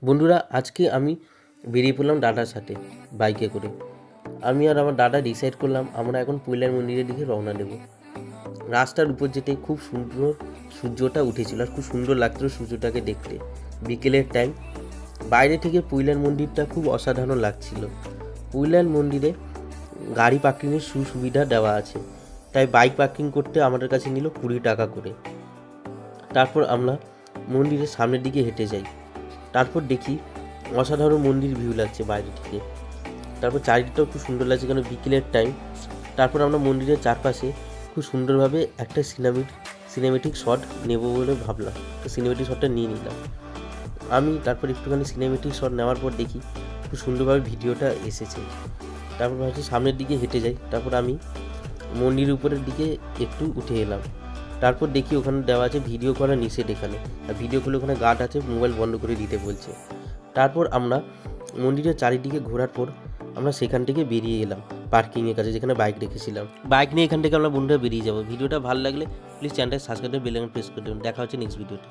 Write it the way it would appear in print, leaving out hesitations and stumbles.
বন্ধুরা, আজকে আমি বেরিয়ে পড়লাম দাদার সাথে বাইকে করে। আমি আর আমার দাদা ডিসাইড করলাম আমরা এখন পুইলার মন্দিরের দিকে রওনা দেব। রাস্তার উপর যেতে খুব সুন্দর সূর্যটা উঠেছিল আর খুব সুন্দর লাগছিল সূর্যটাকে দেখতে। বিকেলের টাইম বাইরে থেকে পুইলার মন্দিরটা খুব অসাধারণ লাগছিল। পুইলার মন্দিরে গাড়ি পার্কিংয়ের সুবিধা দেওয়া আছে, তাই বাইক পার্কিং করতে আমাদের কাছে নিল 20 টাকা করে। তারপর আমরা মন্দিরের সামনের দিকে হেঁটে যাই। তারপর দেখি অসাধারণ মন্দির ভিউ লাগছে বাইরে থেকে। তারপর চারিদিকটাও খুব সুন্দর লাগছে কারণ বিকেলের টাইম। তারপর আমরা মন্দিরের চারপাশে খুব সুন্দরভাবে একটা সিনেমেটিক শট নেব বলে ভাবলাম, তো সিনেমেটিক শটটা নিয়ে নিলাম আমি। তারপর একটুখানি সিনেমেটিক শট নেওয়ার পর দেখি খুব সুন্দরভাবে ভিডিওটা এসেছে। তারপর ভাবছি সামনের দিকে হেঁটে যাই। তারপর আমি মন্দিরের উপরের দিকে একটু উঠে এলাম। তারপর দেখি ওখানে দেওয়া আছে ভিডিও করা নিষেধ এখানে, আর ভিডিও করলে ওখানে গার্ড আছে, মোবাইল বন্ধ করে দিতে বলছে। তারপর আমরা মন্দিরের চারিদিকে ঘোরার পর আমরা সেখান থেকে বেরিয়ে এলাম পার্কিংয়ের কাছে যেখানে বাইক রেখেছিলাম। বাইক নিয়ে এখান থেকে আমরা বন্ধুরা বেরিয়ে যাবো। ভিডিওটা ভালো লাগলে প্লিজ চ্যানেলটা সাবস্ক্রাইব করে বেল আইকন প্রেস করে দেবেন। দেখা হচ্ছে নেক্সট ভিডিওতে।